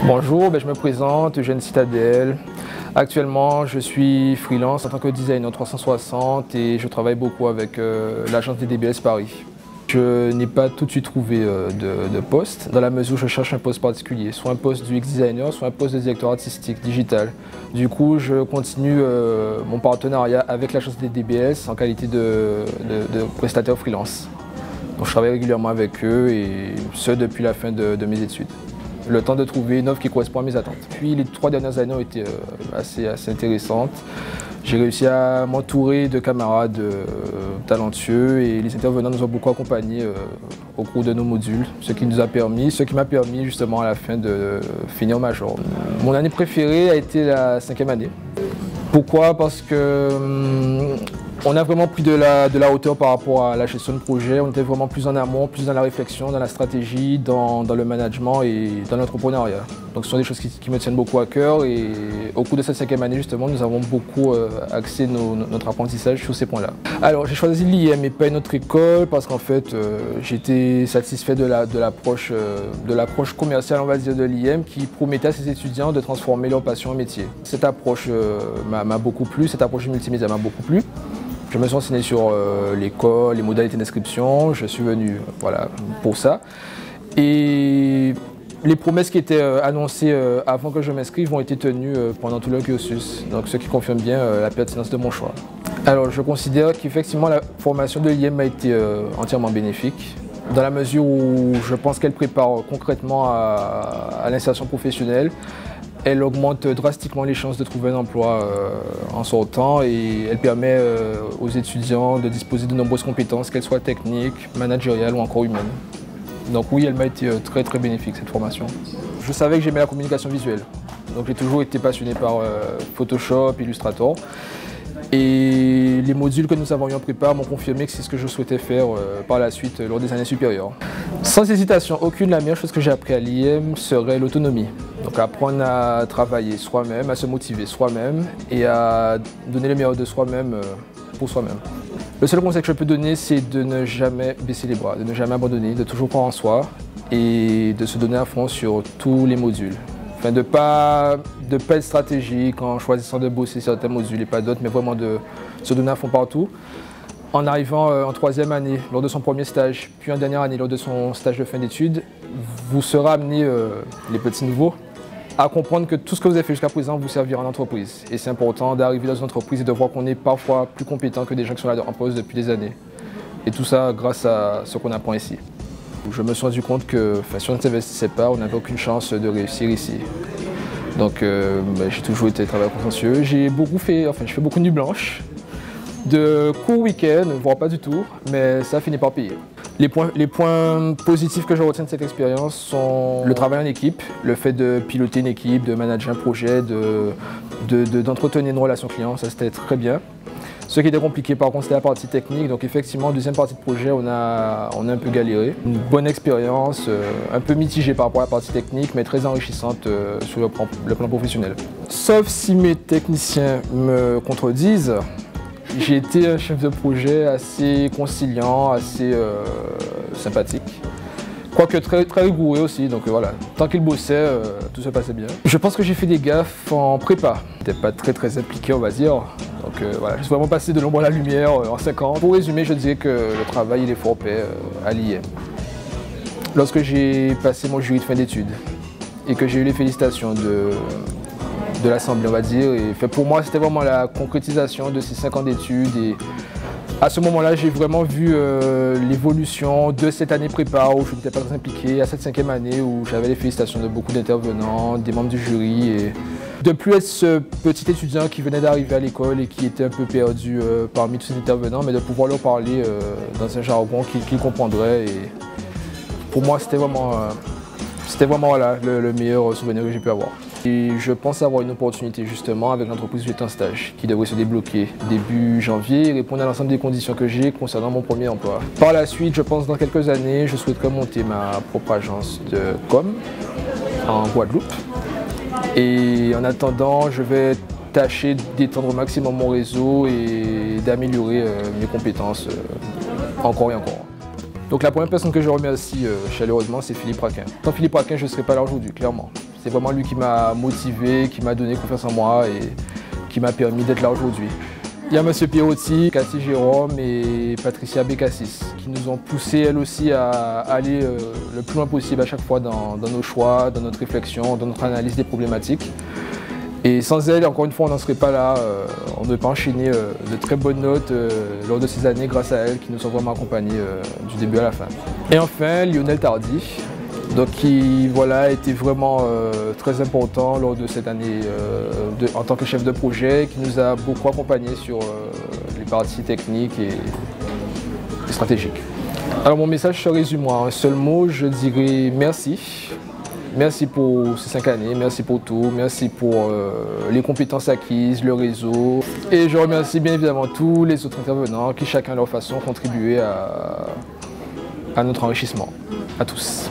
Bonjour, je me présente, Eugène Citadel. Actuellement, je suis freelance en tant que designer 360 et je travaille beaucoup avec l'agence des DBS Paris. Je n'ai pas tout de suite trouvé de poste, dans la mesure où je cherche un poste particulier, soit un poste d'UX designer, soit un poste de directeur artistique digital. Du coup, je continue mon partenariat avec l'agence des DBS en qualité de prestataire freelance. Donc, je travaille régulièrement avec eux et ce depuis la fin de mes études. Le temps de trouver une offre qui correspond à mes attentes. Puis les 3 dernières années ont été assez intéressantes. J'ai réussi à m'entourer de camarades talentueux et les intervenants nous ont beaucoup accompagnés au cours de nos modules, ce qui m'a permis justement à la fin de finir major. Mon année préférée a été la 5e année. Pourquoi? Parce que on a vraiment pris de la hauteur par rapport à la gestion de projet. On était vraiment plus en amont, plus dans la réflexion, dans la stratégie, dans le management et dans l'entrepreneuriat. Donc ce sont des choses qui me tiennent beaucoup à cœur et au cours de cette 5e année justement, nous avons beaucoup axé notre apprentissage sur ces points-là. Alors j'ai choisi l'IM et pas une autre école parce qu'en fait j'étais satisfait de l'approche commerciale, on va dire, de l'IM qui promettait à ses étudiants de transformer leur passion en métier. Cette approche m'a beaucoup plu, cette approche multimédia m'a beaucoup plu. Je me suis renseigné sur l'école, les modalités d'inscription, je suis venu pour ça. Et les promesses qui étaient annoncées avant que je m'inscrive ont été tenues pendant tout le cursus, donc ce qui confirme bien la pertinence de mon choix. Alors je considère qu'effectivement la formation de l'IM a été entièrement bénéfique, dans la mesure où je pense qu'elle prépare concrètement à l'insertion professionnelle. Elle augmente drastiquement les chances de trouver un emploi en sortant et elle permet aux étudiants de disposer de nombreuses compétences, qu'elles soient techniques, managériales ou encore humaines. Donc oui, elle m'a été très bénéfique cette formation. Je savais que j'aimais la communication visuelle, donc j'ai toujours été passionné par Photoshop, Illustrator. Et les modules que nous avons eu en prépa m'ont confirmé que c'est ce que je souhaitais faire par la suite lors des années supérieures. Sans hésitation aucune, la meilleure chose que j'ai appris à l'IM serait l'autonomie. Donc apprendre à travailler soi-même, à se motiver soi-même et à donner le meilleur de soi-même pour soi-même. Le seul conseil que je peux donner, c'est de ne jamais baisser les bras, de ne jamais abandonner, de toujours croire en soi et de se donner à fond sur tous les modules. Enfin, de pas être stratégique en choisissant de bosser certains modules et pas d'autres, mais vraiment de se donner à fond partout. En arrivant en 3e année, lors de son premier stage, puis en dernière année, lors de son stage de fin d'études, vous serez amené, les petits nouveaux, à comprendre que tout ce que vous avez fait jusqu'à présent vous servira en entreprise. Et c'est important d'arriver dans une entreprise et de voir qu'on est parfois plus compétent que des gens qui sont là en poste depuis des années. Et tout ça grâce à ce qu'on apprend ici. Je me suis rendu compte que si on ne s'investissait pas, on n'avait aucune chance de réussir ici. Donc j'ai toujours été travailleur consciencieux. Je fais beaucoup de nuits blanches, de courts week-ends, voire pas du tout, mais ça finit par payer. Les points positifs que je retiens de cette expérience sont le travail en équipe, le fait de piloter une équipe, de manager un projet, d'entretenir une relation client, ça c'était très bien. Ce qui était compliqué par contre c'était la partie technique, donc effectivement deuxième partie de projet on a un peu galéré. Une bonne expérience, un peu mitigée par rapport à la partie technique mais très enrichissante sur le plan professionnel. Sauf si mes techniciens me contredisent, j'ai été un chef de projet assez conciliant, assez sympathique. Quoique très rigoureux aussi, donc voilà, tant qu'il bossait, tout se passait bien. Je pense que j'ai fait des gaffes en prépa. J'étais pas très impliqué on va dire. Donc voilà, je suis vraiment passé de l'ombre à la lumière en 5 ans. Pour résumer, je dirais que le travail il est fort paix à l'IM. Lorsque j'ai passé mon jury de fin d'études et que j'ai eu les félicitations de l'Assemblée on va dire, et pour moi c'était vraiment la concrétisation de ces 5 ans d'études. Et à ce moment-là, j'ai vraiment vu l'évolution de cette année prépa où je n'étais pas très impliqué, à cette 5e année où j'avais les félicitations de beaucoup d'intervenants, des membres du jury. Et de plus être ce petit étudiant qui venait d'arriver à l'école et qui était un peu perdu parmi tous ces intervenants, mais de pouvoir leur parler dans un jargon qu'ils comprendraient. Et pour moi, c'était vraiment le meilleur souvenir que j'ai pu avoir. Et je pense avoir une opportunité justement avec l'entreprise où j'étais en stage qui devrait se débloquer début janvier et répondre à l'ensemble des conditions que j'ai concernant mon premier emploi. Par la suite, je pense dans quelques années, je souhaiterais monter ma propre agence de com en Guadeloupe. Et en attendant, je vais tâcher d'étendre au maximum mon réseau et d'améliorer mes compétences encore et encore. Donc la première personne que je remercie chaleureusement, c'est Philippe Raquin. Sans Philippe Raquin, je ne serais pas là aujourd'hui, clairement. C'est vraiment lui qui m'a motivé, qui m'a donné confiance en moi et qui m'a permis d'être là aujourd'hui. Il y a M. Pierotti, Cathy Jérôme et Patricia Bécassis qui nous ont poussé elles aussi à aller le plus loin possible à chaque fois dans nos choix, dans notre réflexion, dans notre analyse des problématiques. Et sans elles, encore une fois, on n'en serait pas là, on n'aurait pas enchaîné de très bonnes notes lors de ces années grâce à elles qui nous ont vraiment accompagnés du début à la fin. Et enfin, Lionel Tardy, donc qui a été vraiment très important lors de cette année en tant que chef de projet, qui nous a beaucoup accompagnés sur les parties techniques et stratégiques. Alors mon message se résume en un seul mot, je dirais merci. Merci pour ces 5 années, merci pour tout, merci pour les compétences acquises, le réseau. Et je remercie bien évidemment tous les autres intervenants qui chacun à leur façon contribuaient à notre enrichissement. À tous.